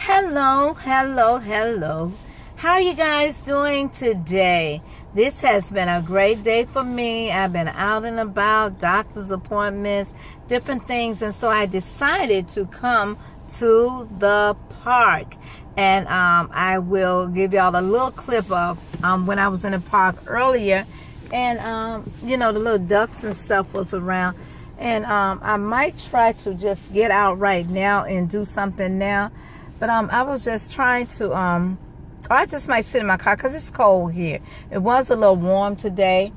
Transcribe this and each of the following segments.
Hello, hello, hello. How are you guys doing today? This has been a great day for me. I've been out and about, doctor's appointments, different things. And so I decided to come to the park. And I will give y'all a little clip of when I was in the park earlier. And, the little ducks and stuff was around. And I might try to just get out right now and do something now. But I was just trying to, I just might sit in my car because it's cold here. It was a little warm today,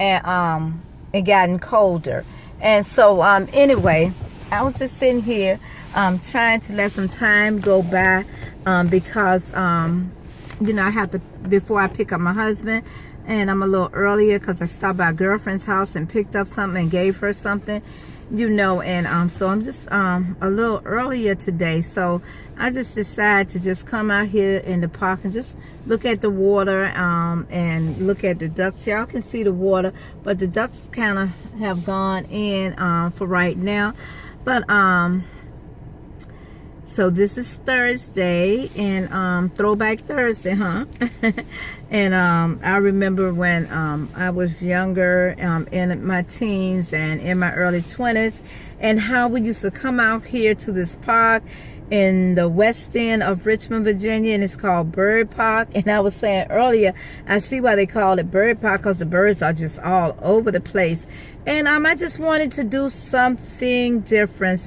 and it gotten colder. And so, anyway, I was just sitting here trying to let some time go by because, I have to, before I pick up my husband, and I'm a little earlier because I stopped by a girlfriend's house and picked up something and gave her something. And so I'm just a little earlier today, so I just decided to just come out here in the park and just look at the water and look at the ducks. Y'all can see the water, but the ducks kind of have gone in for right now. But so this is Thursday, and Throwback Thursday, huh? And I remember when I was younger, in my teens and in my early 20s, and how we used to come out here to this park in the west end of Richmond, Virginia, and it's called Bird Park. And I was saying earlier, I see why they call it Bird Park, because the birds are just all over the place. And I just wanted to do something different,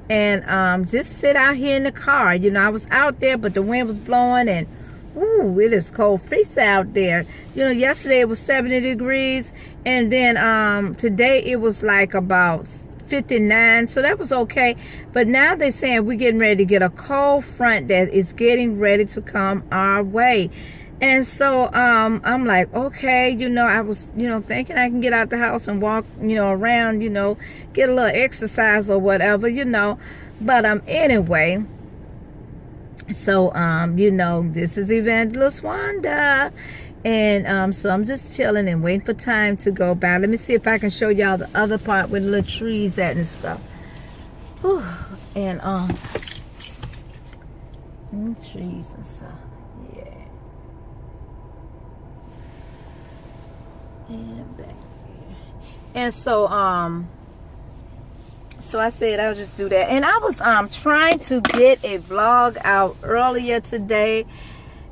and just sit out here in the car. I was out there, but the wind was blowing, and ooh, it is cold, freeze out there. Yesterday it was 70 degrees, and then today it was like about 59, so that was okay. But now they're saying we're getting ready to get a cold front that is getting ready to come our way. And so I'm like, okay, I was, thinking I can get out the house and walk, around, get a little exercise or whatever, But anyway, so, this is Evangelist Wanda. And so I'm just chilling and waiting for time to go by. Let me see if I can show y'all the other part where the little trees at and stuff. Whew. And trees and stuff. Yeah. And back here. And so so I said I'll just do that. And I was trying to get a vlog out earlier today.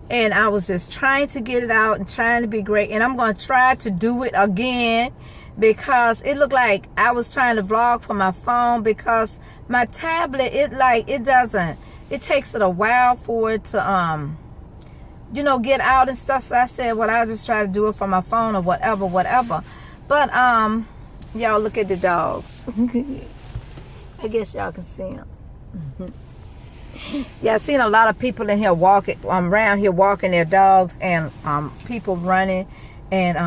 And I was just trying to get it out and trying to be great. And I'm going to try to do it again, because it looked like I was trying to vlog from my phone, because my tablet, it takes it a while for it to, get out and stuff. So I said, well, I'll just try to do it from my phone or whatever. But, y'all look at the dogs. I guess y'all can see them. Yeah, I've seen a lot of people in here around here walking their dogs, and people running. And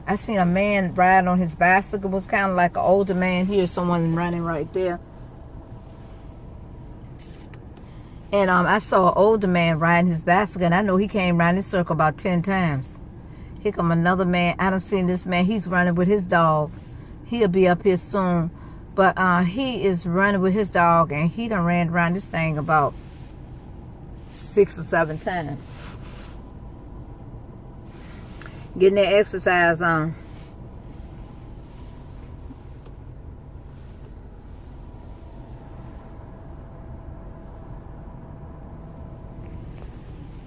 I seen a man riding on his bicycle. It was kind of like an older man. Here's someone running right there. And I saw an older man riding his bicycle, and I know he came around this circle about 10 times. Here come another man. I done seen this man. He's running with his dog. He'll be up here soon. But he is running with his dog, and he done ran around this thing about 6 or 7 times. Getting their exercise on.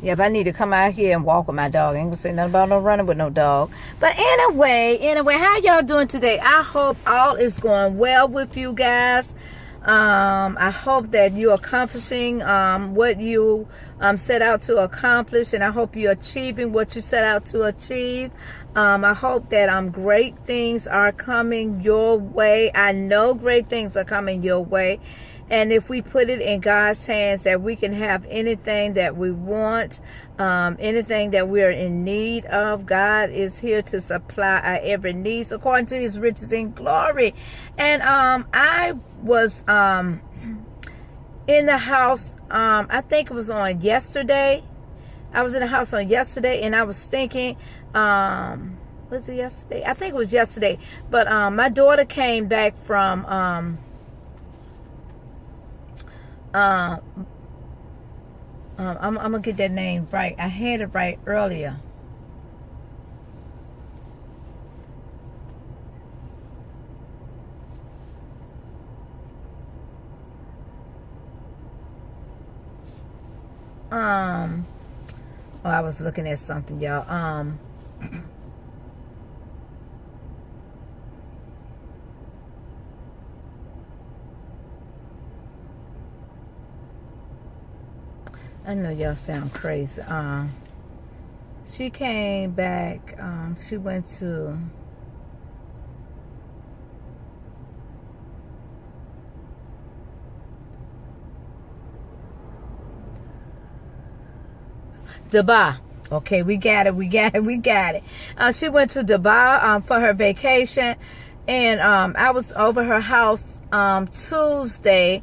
Yeah, if I need to come out here and walk with my dog, I ain't gonna say nothing about no running with no dog. But anyway, how y'all doing today? I hope all is going well with you guys. I hope that you're accomplishing what you set out to accomplish, and I hope you're achieving what you set out to achieve. I hope that great things are coming your way. I know great things are coming your way. And if we put it in God's hands, that we can have anything that we want, anything that we're in need of, God is here to supply our every needs according to his riches in glory. And I was in the house, I think it was on yesterday. I was in the house on yesterday, and I was thinking, was it yesterday? I think it was yesterday. But my daughter came back from uh, I'm gonna get that name right. I had it right earlier. Oh, I was looking at something, y'all. I know y'all sound crazy. She came back. She went to Dubai. Okay, we got it. She went to Dubai for her vacation, and I was over her house Tuesday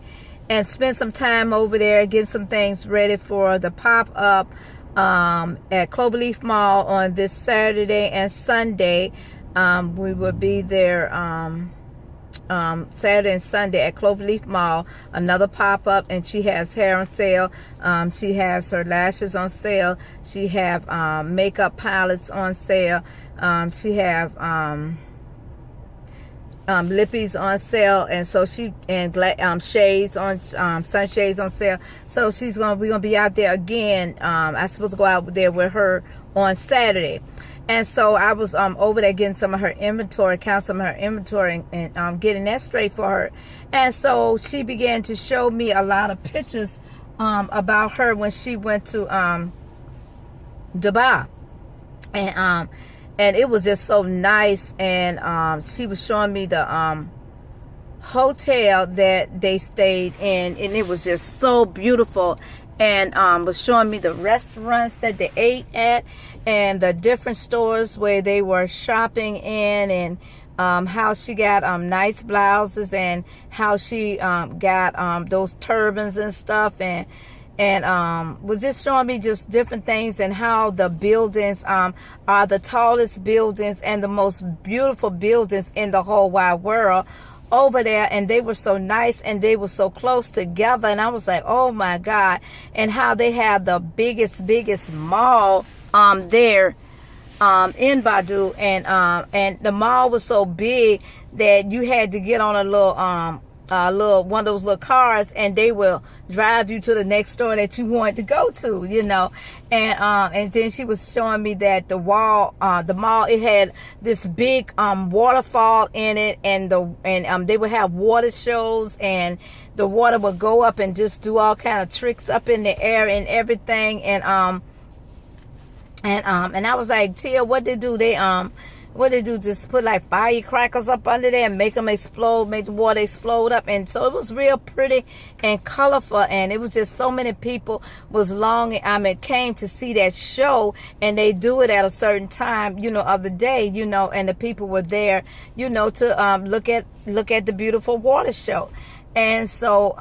and spent some time over there getting some things ready for the pop-up at Cloverleaf Mall on this Saturday and Sunday. We will be there Saturday and Sunday at Cloverleaf Mall, another pop-up, and she has hair on sale. She has her lashes on sale. She have makeup palettes on sale. She have lippies on sale, and so she shades on sunshades on sale. So we're gonna be out there again. I'm supposed to go out there with her on Saturday. And so I was over there getting some of her inventory, count some of her inventory, and getting that straight for her. And so she began to show me a lot of pictures about her when she went to Dubai, and it was just so nice. And she was showing me the hotel that they stayed in, and it was just so beautiful. And was showing me the restaurants that they ate at, and the different stores where they were shopping in, and how she got nice blouses, and how she got those turbans and stuff, and was just showing me just different things, and how the buildings are the tallest buildings and the most beautiful buildings in the whole wide world over there. And they were so nice, and they were so close together, and I was like, oh my God. And how they have the biggest mall there in Badu, and the mall was so big that you had to get on a little one of those little cars, and they will drive you to the next store that you wanted to go to, and then she was showing me that the mall, it had this big waterfall in it, and they would have water shows, and the water would go up and just do all kind of tricks up in the air and everything. And I was like, Tia, what they do? What they do, just put like firecrackers up under there and make them explode, make the water explode up. And so it was real pretty and colorful, and it was just so many people was longing, came to see that show. And they do it at a certain time, of the day, and the people were there, to look at the beautiful water show. And so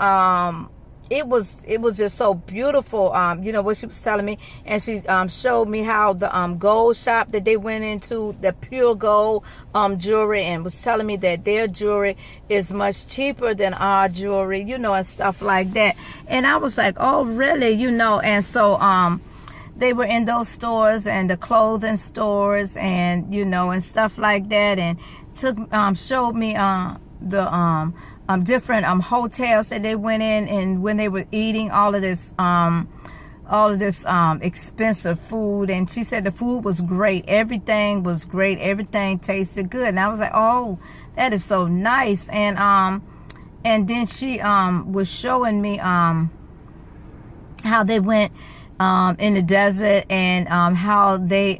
it was just so beautiful, what she was telling me. And she showed me how the gold shop that they went into, the pure gold jewelry, and was telling me that their jewelry is much cheaper than our jewelry, and stuff like that. And I was like, oh really, and so they were in those stores, and the clothing stores, and and stuff like that, and showed me the different hotels that they went in, and when they were eating all of this expensive food. And she said the food was great, everything was great, everything tasted good. And I was like, oh, that is so nice. And then she was showing me how they went in the desert, and how they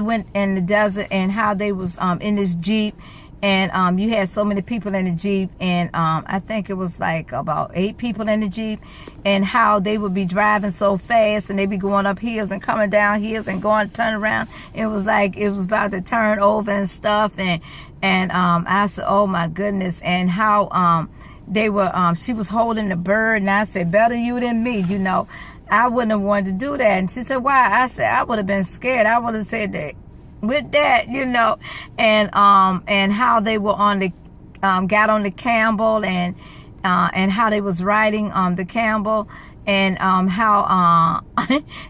went in the desert, and how they was in this Jeep. And you had so many people in the Jeep, and I think it was like about 8 people in the Jeep, and how they would be driving so fast, and they'd be going up hills and coming down hills and going to turn around. It was like it was about to turn over and stuff. And I said, oh my goodness. And how they were, she was holding the bird, and I said, better you than me, I wouldn't have wanted to do that. And she said, why? I said, I would have been scared. I would have said that. With that, and how they were on the got on the Campbell, and and how they was riding the Campbell, and how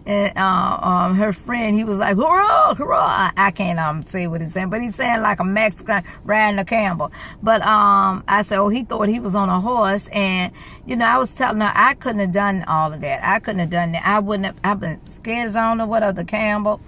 and her friend, he was like, hurrah, hurrah. I can't say what he was saying, but he's saying like a Mexican riding a Campbell. But I said, oh, he thought he was on a horse. And you know, I was telling her I couldn't have done all of that. I couldn't have done that. I wouldn't have. I've been scared as I don't know what of the Campbell,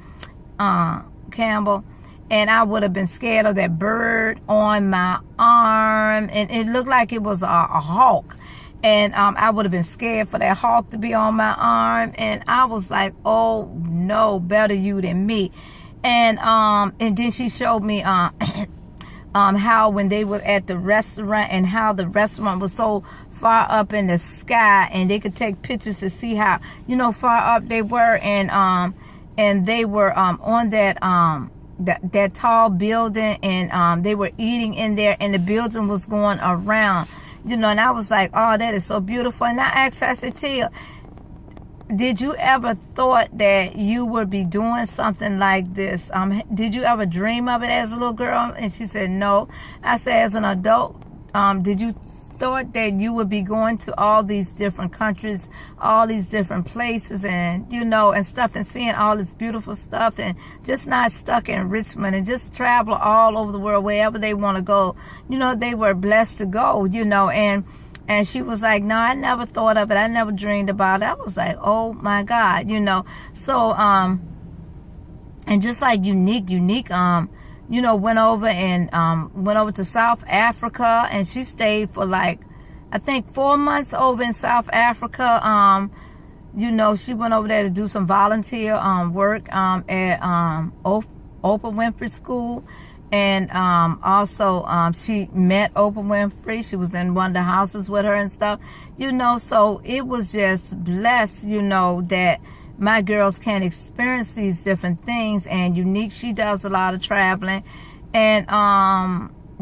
and I would have been scared of that bird on my arm, and it looked like it was a hawk. And I would have been scared for that hawk to be on my arm. And I was like, oh no, better you than me. And then she showed me how when they were at the restaurant, and how the restaurant was so far up in the sky, and they could take pictures to see how, you know, far up they were. And they were on that tall building, and they were eating in there, and the building was going around. You know, and I was like, oh, that is so beautiful. And I asked her, I said, Tia, did you ever thought that you would be doing something like this? Did you ever dream of it as a little girl? And she said, no. I said, as an adult, did you thought that you would be going to all these different countries, all these different places, and you know, and stuff, and seeing all this beautiful stuff, and just not stuck in Richmond, and just travel all over the world wherever they want to go? You know, they were blessed to go, you know. And she was like, no, I never thought of it, I never dreamed about it. I was like, oh my God, you know. So and just like unique you know, went over to South Africa, and she stayed for like, I think 4 months over in South Africa. You know, she went over there to do some volunteer work at Oprah Winfrey School. And also she met Oprah Winfrey. She was in one of the houses with her and stuff, you know. So it was just blessed, you know, that my girls can experience these different things. And Unique, she does a lot of traveling, and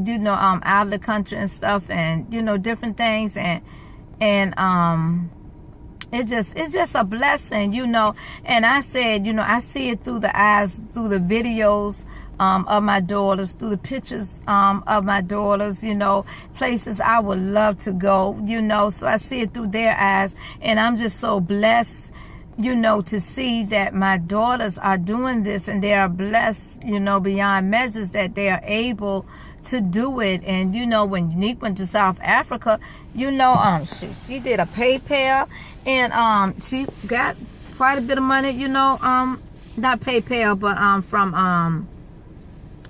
you know, out of the country and stuff, and you know, different things, and it's just a blessing, you know. And I said, you know, I see it through the eyes, through the videos of my daughters, through the pictures of my daughters, you know, places I would love to go, you know. So I see it through their eyes, and I'm just so blessed, you know, to see that my daughters are doing this, and they are blessed, you know, beyond measures, that they are able to do it. And you know, when Unique went to South Africa, you know, she did a PayPal, and she got quite a bit of money, you know, not PayPal, but from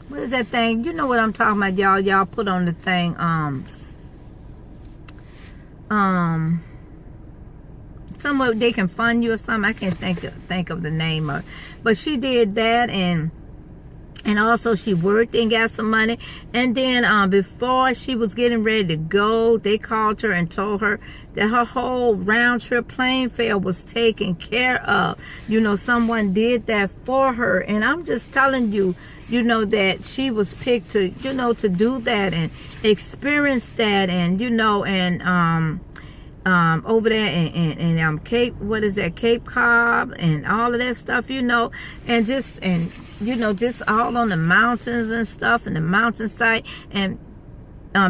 what is that thing? You know what I'm talking about, y'all. Y'all put on the thing, somewhere they can fund you or something. I can't think of the name of it. But she did that, and also she worked and got some money. And then before she was getting ready to go, they called her and told her that her whole round trip plane fare was taken care of. You know, someone did that for her. And I'm just telling you, you know, that she was picked to, you know, to do that and experience that, and you know, and over there in Cape, what is that, Cape Cobb, and all of that stuff, you know, and you know, just all on the mountains and stuff, and the mountainside, and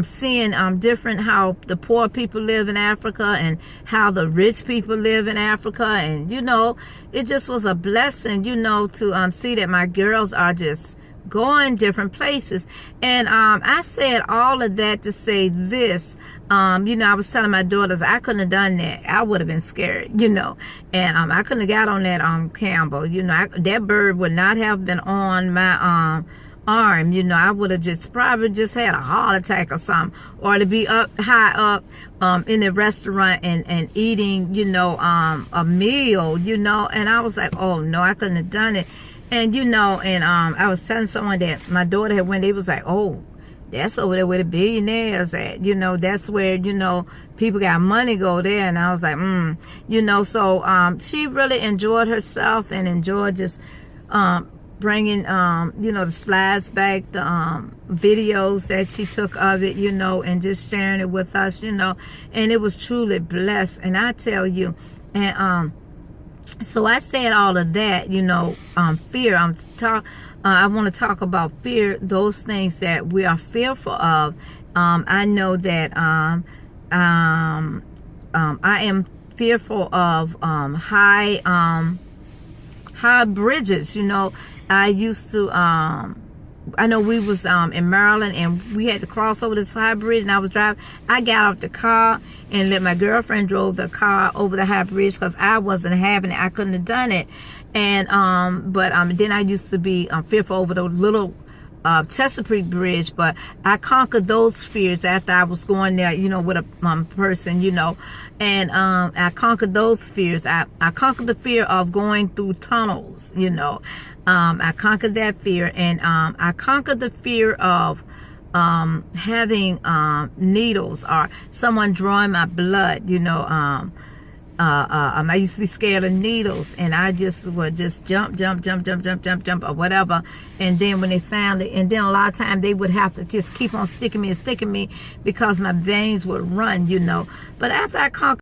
seeing different, how the poor people live in Africa and how the rich people live in Africa. And you know, it just was a blessing, you know, to see that my girls are just going different places. And I said all of that to say this. You know, I was telling my daughters I couldn't have done that. I would have been scared, you know. And I couldn't have got on that Campbell. You know, that bird would not have been on my arm. You know, I would have probably just had a heart attack or something, or to be up high up in the restaurant and eating, you know, a meal, you know. And I was like, oh no, I couldn't have done it. And you know, and I was telling someone that my daughter had went. They was like, oh, that's over there where the billionaires at, you know, that's where, you know, people got money go there. And I was like, you know, so she really enjoyed herself, and enjoyed just bringing, you know, the slides back, the videos that she took of it, you know, and just sharing it with us, you know. And it was truly blessed. And I tell you, and so I said all of that, you know, fear. I want to talk about fear, those things that we are fearful of. I know that I am fearful of high bridges. You know, I used to I know we was in Maryland, and we had to cross over this high bridge, and I was driving. I got out the car and let my girlfriend drove the car over the high bridge because I wasn't having it. I couldn't have done it. And but then I used to be fearful over the little Chesapeake Bridge, but I conquered those fears after I was going there, you know, with a person, you know, and I conquered those fears. I conquered the fear of going through tunnels, you know. I conquered that fear, and I conquered the fear of having needles or someone drawing my blood, you know. I used to be scared of needles, and I just would just jump or whatever. And then when they found it, and then a lot of times they would have to just keep on sticking me because my veins would run, you know. But after I conquered